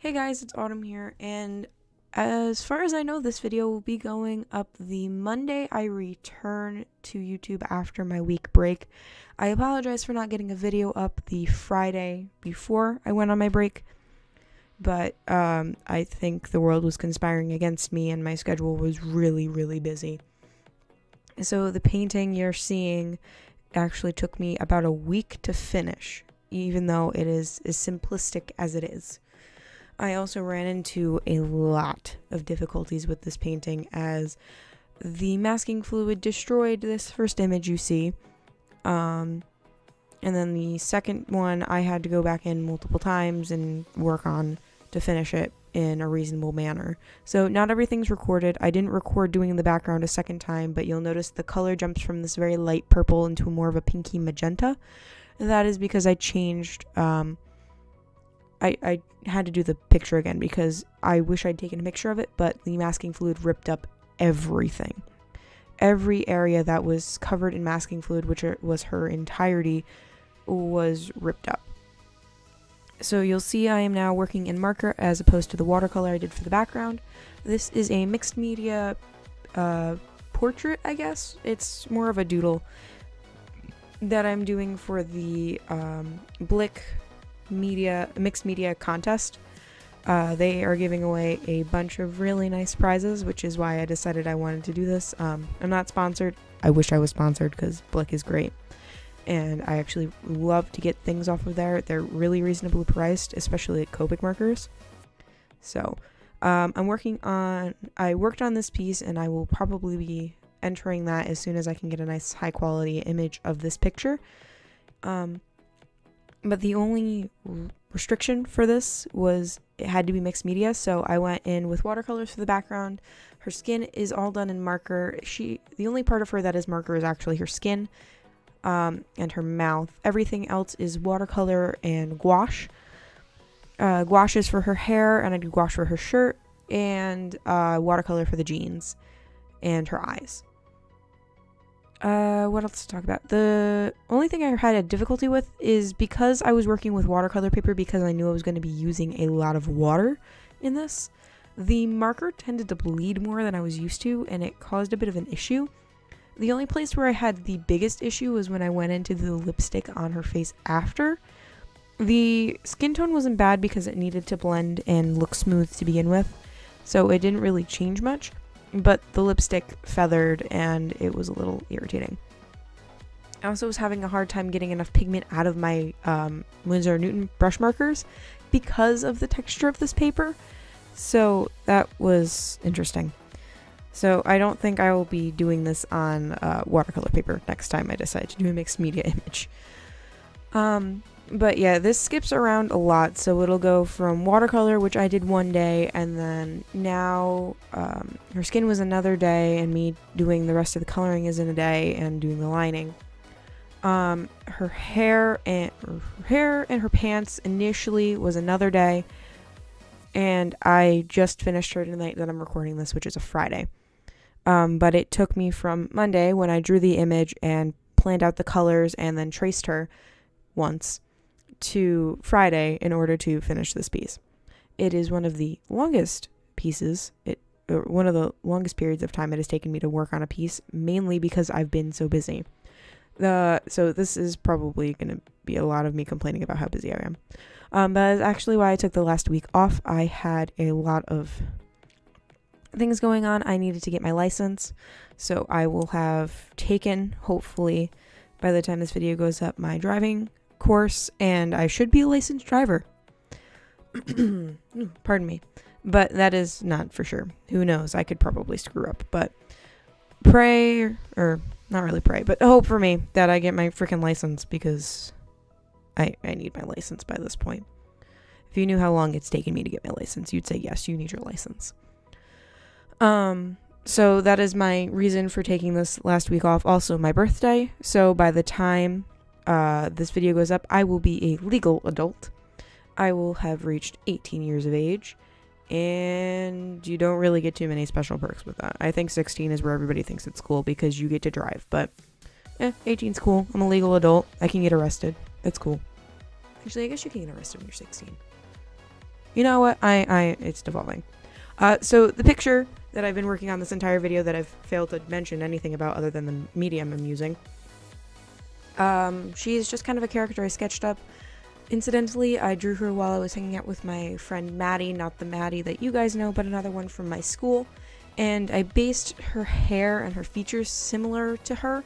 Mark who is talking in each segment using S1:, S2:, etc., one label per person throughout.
S1: Hey guys, it's Autumn here, and as far as I know, this video will be going up the Monday I return to YouTube after my week break. I apologize for not getting a video up the Friday before I went on my break, but I think the world was conspiring against me and my schedule was really busy. So the painting you're seeing actually took me about a week to finish, even though it is as simplistic as it is. I also ran into a lot of difficulties with this painting as the masking fluid destroyed this first image you see. And then the second one I had to go back in multiple times and work on to finish it in a reasonable manner. So not everything's recorded. I didn't record doing the background a second time, but you'll notice the color jumps from this very light purple into more of a pinky magenta. And that is because I changed... I had to do the picture again because I wish I'd taken a picture of it, but the masking fluid ripped up everything. Every area that was covered in masking fluid, which was her entirety, was ripped up. So you'll see I am now working in marker as opposed to the watercolor I did for the background. This is a mixed media portrait, I guess. It's more of a doodle that I'm doing for the Blick mixed media contest. They are giving away a bunch of really nice prizes, which is why I decided I wanted to do this. I'm not sponsored. I wish I was sponsored because Blick is great, and I actually love to get things off of there. They're really reasonably priced, especially at Copic markers. So I worked on this piece, and I will probably be entering that as soon as I can get a nice high quality image of this picture. But the only restriction for this was it had to be mixed media, so I went in with watercolors for the background. Her skin is all done in marker. The only part of her that is marker is actually her skin and her mouth. Everything else is watercolor and gouache. Gouache is for her hair, and I do gouache for her shirt, and watercolor for the jeans and her eyes. What else to talk about? The only thing I had a difficulty with is because I was working with watercolor paper, because I knew I was going to be using a lot of water in this, the marker tended to bleed more than I was used to, and it caused a bit of an issue. The only place where I had the biggest issue was when I went into the lipstick on her face after. The skin tone wasn't bad because it needed to blend and look smooth to begin with, so it didn't really change much. But the lipstick feathered and it was a little irritating. I also was having a hard time getting enough pigment out of my Winsor & Newton brush markers because of the texture of this paper. So that was interesting. So I don't think I will be doing this on watercolor paper next time I decide to do a mixed media image. But yeah, this skips around a lot, so it'll go from watercolor, which I did one day, and then now her skin was another day, and me doing the rest of the coloring is in a day, and doing the lining. Her hair and her pants initially was another day, and I just finished her tonight that I'm recording this, which is a Friday. But it took me from Monday, when I drew the image and planned out the colors and then traced her once, to Friday in order to finish this piece. It is one of the longest pieces, one of the longest periods of time it has taken me to work on a piece, mainly because I've been so busy. So this is probably going to be a lot of me complaining about how busy I am. But that's actually why I took the last week off. I had a lot of things going on. I needed to get my license, so I will have taken, hopefully, by the time this video goes up, my driving course, and I should be a licensed driver. Pardon me, but that is not for sure. Who knows? I could probably screw up, but pray, or not really pray, but hope for me that I get my freaking license, because I need my license by this point. If you knew how long it's taken me to get my license, you'd say yes, you need your license. So that is my reason for taking this last week off. Also my birthday, so by the time this video goes up, I will be a legal adult. I will have reached 18 years of age, and you don't really get too many special perks with that. I think 16 is where everybody thinks it's cool because you get to drive, but 18's cool. I'm a legal adult. I can get arrested. That's cool. Actually, I guess you can get arrested when you're 16. You know what? It's devolving. So the picture that I've been working on this entire video that I've failed to mention anything about other than the medium I'm using. She's just kind of a character I sketched up. Incidentally, I drew her while I was hanging out with my friend Maddie, not the Maddie that you guys know, but another one from my school. And I based her hair and her features similar to her.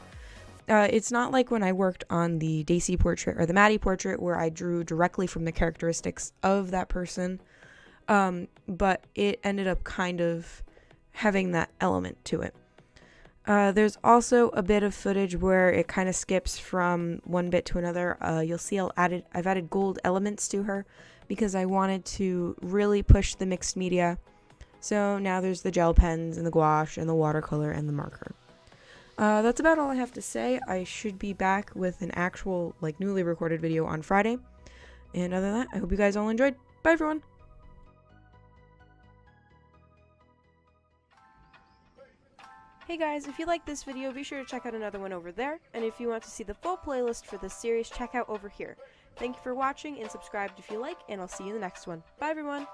S1: It's not like when I worked on the Daisy portrait or the Maddie portrait where I drew directly from the characteristics of that person. But it ended up kind of having that element to it. There's also a bit of footage where it kind of skips from one bit to another. You'll see I've added gold elements to her because I wanted to really push the mixed media. So now there's the gel pens and the gouache and the watercolor and the marker. That's about all I have to say. I should be back with an actual, newly recorded video on Friday. And other than that, I hope you guys all enjoyed. Bye, everyone! Hey guys, if you like this video, be sure to check out another one over there. And if you want to see the full playlist for this series, check out over here. Thank you for watching and subscribe if you like, and I'll see you in the next one. Bye, everyone!